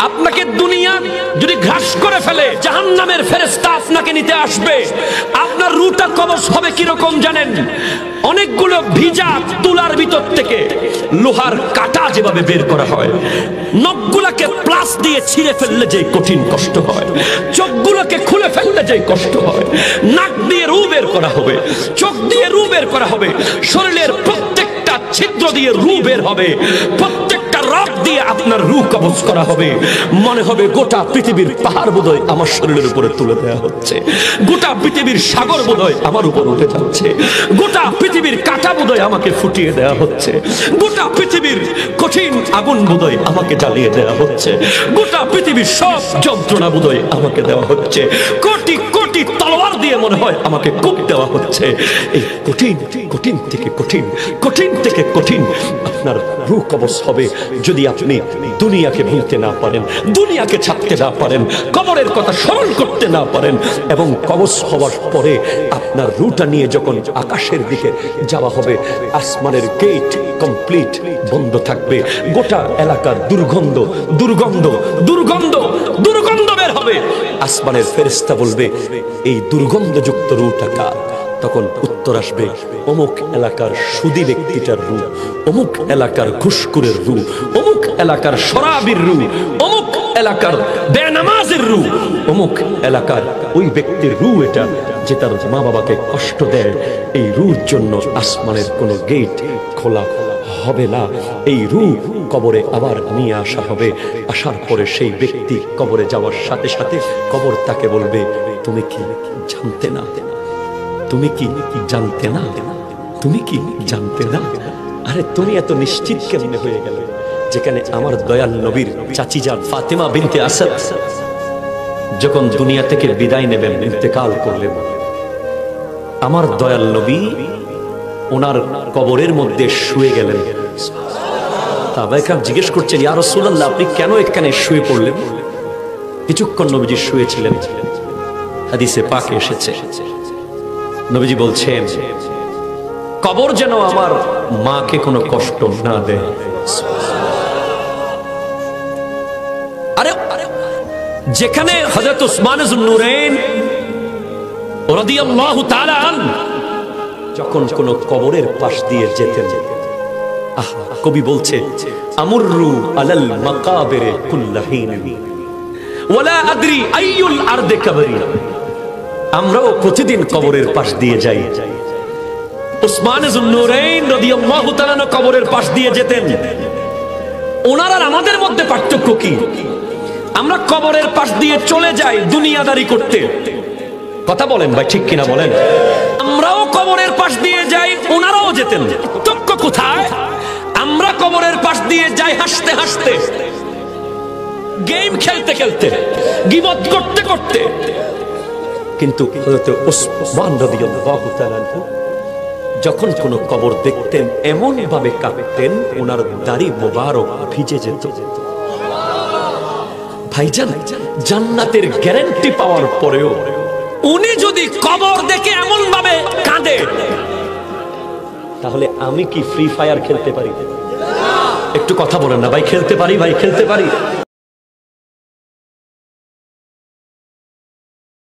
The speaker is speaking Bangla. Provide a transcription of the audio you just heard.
আপনাকে দুনিয়া যদি ঘাস করে ফেলে, জাহান্নামের ফেরেশতা আপনাকে নিতে আসবে। আপনার রূহটা কবজ হবে কিরকম জানেন? অনেকগুলো ভিজা তুলার ভিতর থেকে লোহার কাটা যেভাবে বের করা হয়, নখগুলোকে প্লাস দিয়ে ছিঁড়ে ফেললে যে কঠিন কষ্ট হয়, চোখগুলোকে খুলে ফেললে যে কষ্ট হয়, নাক দিয়ে রূহ বের করা হবে, চোখ দিয়ে রূহ বের করা হবে, শরীরের প্রত্যেকটা ছিদ্র দিয়ে রূহ বের হবে, প্রত্যেকটা রগ দিয়ে আপনার রূহ কবজ করা হবে। মনে হবে গোটা পৃথিবীর পাহাড় বোধহয় আমার শরীরের উপরে তুলে দেওয়া হচ্ছে, গোটা পৃথিবীর সাগর বোধহয় আমার উপর উঠে যাচ্ছে, গোটা পৃথিবীর কাঁটা বোধহয় আমাকে ফুটিয়ে দেওয়া হচ্ছে, গোটা পৃথিবীর কঠিন আগুন বোধহয় আমাকে জ্বালিয়ে দেওয়া হচ্ছে, গোটা পৃথিবীর সব যন্ত্রণা বোধহয় আমাকে দেওয়া হচ্ছে, কোটি কোটি তলোয়ার দিয়ে মনে হয় আমাকে কোপ দেওয়া হচ্ছে। এই কঠিন কঠিন থেকে কঠিন, কঠিন থেকে কঠিন আপনার রূহ কবজ হবে যদি আপনি দুনিয়াকে ভুলতে না পারেন, দুনিয়াকে ছাড়তে না পারেন, কবরের কথা স্মরণ করতে না পারেন। এবং কবজ হওয়ার পরে আপনার রূহটা নিয়ে যখন আকাশের দিকে যাওয়া হবে, আসমানের গেট কমপ্লিট বন্ধ থাকবে, গোটা এলাকার দুর্গন্ধ দুর্গন্ধ দুর্গন্ধ দুর্গন্ধ বের হবে। আসমানের ফেরেশতা বলবে, এই দুর্গন্ধযুক্ত রূহটা কার? তখন উত্তর আসবে, অমুক এলাকার সুদী ব্যক্তিটার রূহ, অমুক এলাকার ঘুষখোরের রূহ, অমুক এলাকার শরাবির রূহ, অমুক এলাকার বেনামাজের রূহ, অমুক এলাকার ওই ব্যক্তির রূহ এটা, যে তার মা বাবাকে কষ্ট দেয়। এই রূহের জন্য আসমানের কোনো গেট খোলা হবে না। এই রূহ কবরে আবার নিয়ে আসা হবে। আসার পরে সেই ব্যক্তি কবরে যাওয়ার সাথে সাথে কবর তাকে বলবে, তুমি কি জানতে না? তুমি কি জানতে না? তুমি কি জানতে না? আরে তুমি এত নিশ্চিত কেমনে হয়ে গেলে? যেখানে আমার দয়াল নবীর চাচি যান ফাতেমা বিনতে আসাদ যখন দুনিয়া থেকে বিদায় নেবেন, ইন্তেকাল করলেন, আমার দয়াল নবী ওনার কবরের মধ্যে শুয়ে গেলেন। সাহাবায়ে জিজ্ঞেস করছেন, ইয়া রাসূলুল্লাহ, আপনি কেন এখানে শুয়ে পড়লেন? কিছুক্ষণ নবীজি শুয়েছিলেন। হাদিসে পাকে এসেছে, নবীজি বলছেন, কবর যেন আমার মাকে কোনো কষ্ট না দেয়। আরে যেখানে হযরত উসমান যুন্নুরাইন রাদিয়াল্লাহু তাআলা আনহু যখন কোন কবরের পাশ দিয়ে যেতেন, কবি বলছে, আমুররু আলাল মাকাবির কুল্লাহিন ওয়ালা আদরি আইয়ুল আরদি কাবরি। আমরাও প্রতিদিন কবরের পাশ দিয়ে যাই। উসমান যুন্নুরাইন রাদিয়াল্লাহু তাআলা কবরের পাশ দিয়ে যেতেন। ওনার আর আমাদের মধ্যে পার্থক্য কি? আমরা কবরের পাশ দিয়ে চলে যাই দুনিয়াদারি করতে। কথা বলেন ভাই, ঠিক কিনা বলেন? আমরাও কবরের পাশ দিয়ে যাই, ওনারাও যেতেন। পার্থক্য কোথায়? আমরা কবরের পাশ দিয়ে যাই হাসতে হাসতে, গেম খেলতে খেলতে, গীবত করতে করতে। কিন্তু হযরত উসমান রাদিয়াল্লাহু তাআলা যখন কোন কবর দেখতেন, এমন ভাবে কাঁপতেন ওনার দাড়ি মোবারক ভিজে যেত। ভাইজান, জান্নাতের গ্যারান্টি পাওয়ার পরেও উনি যদি কবর দেখে এমন ভাবে কাঁদে, তাহলে আমি কি ফ্রি ফায়ার খেলতে পারি? একটু কথা বলেন না ভাই। খেলতে পারি ভাই, খেলতে পারি।